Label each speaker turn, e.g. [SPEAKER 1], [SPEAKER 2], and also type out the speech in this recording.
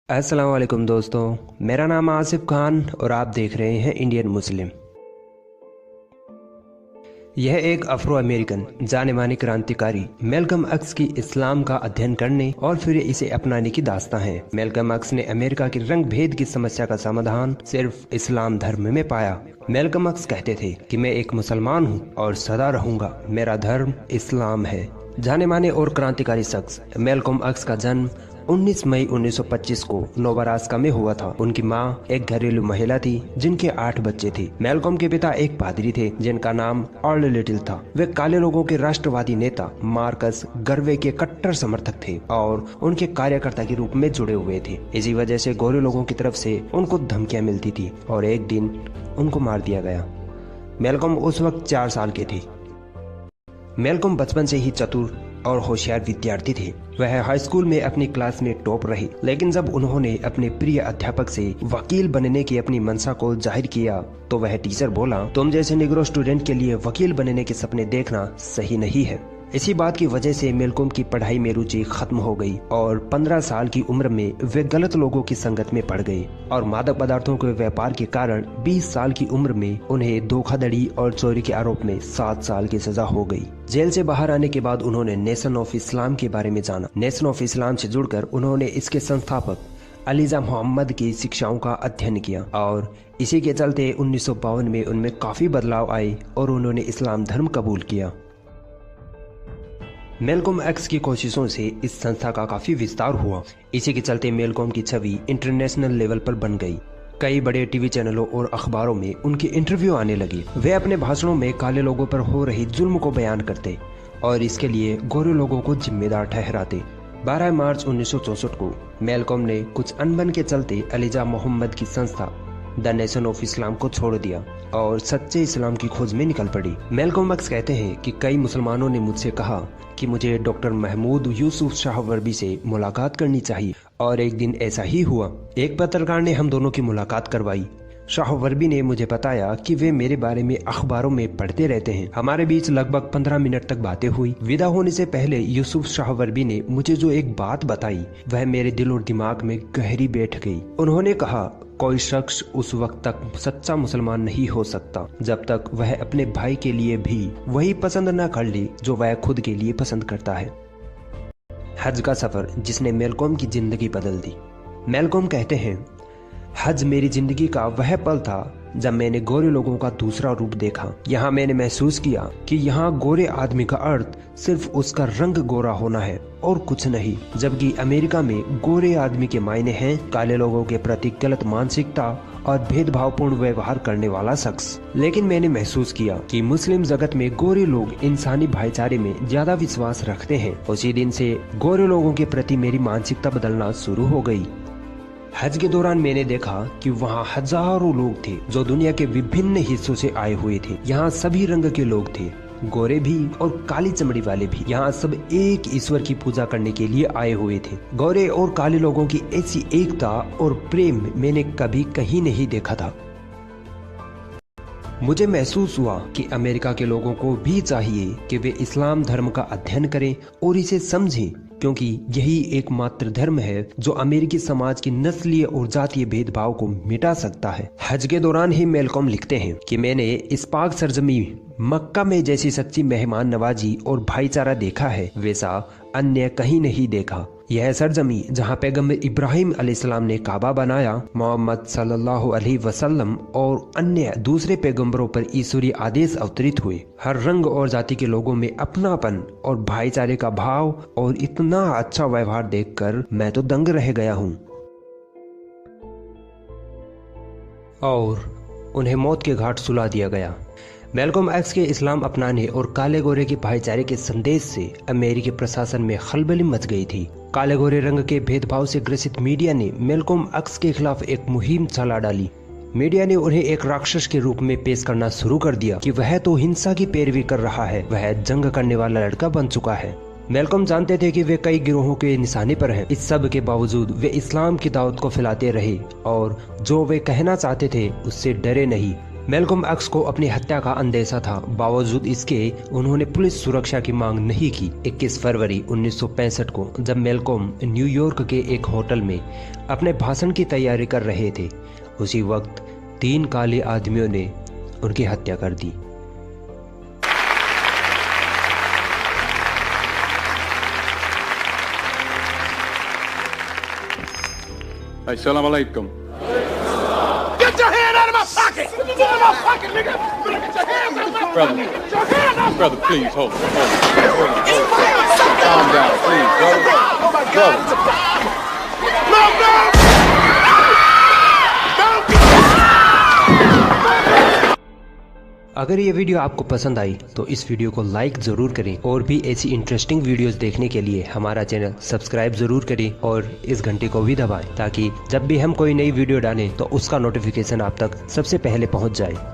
[SPEAKER 1] अस्सलाम वालेकुम दोस्तों, मेरा नाम आसिफ खान और आप देख रहे हैं इंडियन मुस्लिम। यह एक अफ्रो अमेरिकन जाने माने क्रांतिकारी मेलकम एक्स की इस्लाम का अध्ययन करने और फिर इसे अपनाने की दास्तां है। मेलकम एक्स ने अमेरिका की रंग भेद की समस्या का समाधान सिर्फ इस्लाम धर्म में पाया। मेलकम एक्स कहते थे कि मैं एक मुसलमान हूँ और सदा रहूंगा, मेरा धर्म इस्लाम है। जाने माने और क्रांतिकारी शख्स मेलकम एक्स का जन्म 19 मई 1925 को नोबरास्का में हुआ था। उनकी माँ एक घरेलू महिला थी जिनके 8 बच्चे थे। मेलकम के पिता एक पादरी थे जिनका नाम अर्ल लिटिल था। वे काले लोगों के राष्ट्रवादी नेता मार्कस गर्वे के कट्टर समर्थक थे और उनके कार्यकर्ता के रूप में जुड़े हुए थे। इसी वजह से गोरे लोगों की तरफ से उनको धमकियां मिलती थी और एक दिन उनको मार दिया गया। मेलकम उस वक्त 4 साल के थे। मेलकम बचपन से ही चतुर और होशियार विद्यार्थी थे। वह हाई स्कूल में अपनी क्लास में टॉप रहे, लेकिन जब उन्होंने अपने प्रिय अध्यापक से वकील बनने की अपनी मंशा को जाहिर किया तो वह टीचर बोला, तुम जैसे निग्रो स्टूडेंट के लिए वकील बनने के सपने देखना सही नहीं है। इसी बात की वजह से मेलकम की पढ़ाई में रुचि खत्म हो गई और 15 साल की उम्र में वे गलत लोगों की संगत में पड़ गए और मादक पदार्थों के व्यापार के कारण 20 साल की उम्र में उन्हें धोखाधड़ी और चोरी के आरोप में 7 साल की सजा हो गई। जेल से बाहर आने के बाद उन्होंने नेशन ऑफ इस्लाम के बारे में जाना। नेशन ऑफ इस्लाम से जुड़कर उन्होंने इसके संस्थापक अलीजा मोहम्मद की शिक्षाओं का अध्ययन किया और इसी के चलते 1952 में उनमें काफी बदलाव आए और उन्होंने इस्लाम धर्म कबूल किया। मेलकम एक्स की कोशिशों से इस संस्था का काफी विस्तार हुआ। इसी के चलते मेलकम की छवि इंटरनेशनल लेवल पर बन गई। कई बड़े टीवी चैनलों और अखबारों में उनके इंटरव्यू आने लगे। वे अपने भाषणों में काले लोगों पर हो रही जुल्म को बयान करते और इसके लिए गोरे लोगों को जिम्मेदार ठहराते। 12 मार्च 1964 को मेलकम ने कुछ अनबन के चलते अलीजा मोहम्मद की संस्था द नेशन ऑफ इस्लाम को छोड़ दिया और सच्चे इस्लाम की खोज में निकल पड़ी। मेलकम एक्स कहते हैं कि कई मुसलमानों ने मुझसे कहा कि मुझे डॉक्टर महमूद यूसुफ शाह वर्बी से मुलाकात करनी चाहिए और एक दिन ऐसा ही हुआ। एक पत्रकार ने हम दोनों की मुलाकात करवाई। शाह वर्बी ने मुझे बताया कि वे मेरे बारे में अखबारों में पढ़ते रहते हैं। हमारे बीच लगभग 15 मिनट तक बातें हुई। विदा होने से पहले यूसुफ शाह वर्बी ने मुझे जो एक बात बताई वह मेरे दिल और दिमाग में गहरी बैठ गई। उन्होंने कहा, कोई शख्स उस वक्त तक सच्चा मुसलमान नहीं हो सकता जब तक वह अपने भाई के लिए भी वही पसंद न कर ले जो वह खुद के लिए पसंद करता है। हज का सफर जिसने मेलकम की जिंदगी बदल दी। मेलकम कहते हैं, हज मेरी जिंदगी का वह पल था जब मैंने गोरे लोगों का दूसरा रूप देखा। यहाँ मैंने महसूस किया कि यहाँ गोरे आदमी का अर्थ सिर्फ उसका रंग गोरा होना है और कुछ नहीं, जबकि अमेरिका में गोरे आदमी के मायने हैं काले लोगों के प्रति गलत मानसिकता और भेदभावपूर्ण व्यवहार करने वाला शख्स। लेकिन मैंने महसूस किया कि मुस्लिम जगत में गोरे लोग इंसानी भाईचारे में ज्यादा विश्वास रखते हैं। उसी दिन से गोरे लोगों के प्रति मेरी मानसिकता बदलना शुरू हो गई। हज के दौरान मैंने देखा कि वहाँ हजारों लोग थे जो दुनिया के विभिन्न हिस्सों से आए हुए थे। यहाँ सभी रंग के लोग थे, गोरे भी और काली चमड़ी वाले भी। यहाँ सब एक ईश्वर की पूजा करने के लिए आए हुए थे। गोरे और काले लोगों की ऐसी एकता और प्रेम मैंने कभी कहीं नहीं देखा था। मुझे महसूस हुआ कि अमेरिका के लोगों को भी चाहिए कि वे इस्लाम धर्म का अध्ययन करें और इसे समझें, क्योंकि यही एकमात्र धर्म है जो अमेरिकी समाज की नस्लीय और जातीय भेदभाव को मिटा सकता है। हज के दौरान ही मेलकम लिखते हैं कि मैंने इस पाक सरजमी मक्का में जैसी सच्ची मेहमान नवाजी और भाईचारा देखा है वैसा अन्य कहीं नहीं देखा। यह सरजमी जहाँ पैगम्बर इब्राहिम अलैहिस्सलाम ने काबा बनाया, मोहम्मद सल्लल्लाहु अलैहि वसल्लम और अन्य दूसरे पैगम्बरों पर ईश्वरीय आदेश अवतरित हुए। हर रंग और जाति के लोगों में अपनापन और भाईचारे का भाव और इतना अच्छा व्यवहार देखकर मैं तो दंग रह गया हूँ। और उन्हें मौत के घाट सुला दिया गया। मेलकम एक्स के इस्लाम अपनाने और काले गोरे के भाईचारे के संदेश से अमेरिकी प्रशासन में खलबली मच गई थी। काले गोरे रंग के भेदभाव से ग्रसित मीडिया ने मेलकम एक्स के खिलाफ एक मुहिम चला डाली। मीडिया ने उन्हें एक राक्षस के रूप में पेश करना शुरू कर दिया कि वह तो हिंसा की पैरवी कर रहा है, वह जंग करने वाला लड़का बन चुका है। मेलकम जानते थे कि वे कई गिरोहों के निशाने पर हैं। इस सब के बावजूद वे इस्लाम की दावत को फैलाते रहे और जो वे कहना चाहते थे उससे डरे नहीं। मैल्कॉम एक्स को अपनी हत्या का अंदेशा था, बावजूद इसके उन्होंने पुलिस सुरक्षा की मांग नहीं की। 21 फरवरी 1965 को जब मैल्कॉम न्यूयॉर्क के एक होटल में अपने भाषण की तैयारी कर रहे थे, उसी वक्त 3 काले आदमियों ने उनकी हत्या कर दी।
[SPEAKER 2] Assalamu alaikum.
[SPEAKER 3] Get your hand out of my pocket! Get your hand out of my pocket, nigga! Get your hands out of my
[SPEAKER 2] Brother.
[SPEAKER 3] pocket! Get your hand out!
[SPEAKER 2] Brother, please, hold it. Calm down, please, brother.
[SPEAKER 3] Oh my God! It's a bomb! No, no!
[SPEAKER 1] अगर ये video आपको पसंद आई तो इस video को like ज़रूर करें और भी ऐसी इंटरेस्टिंग वीडियोस देखने के लिए हमारा चैनल सब्सक्राइब ज़रूर करें और इस घंटे को भी दबाएं ताकि जब भी हम कोई नई वीडियो डालें तो उसका नोटिफिकेशन आप तक सबसे पहले पहुंच जाए।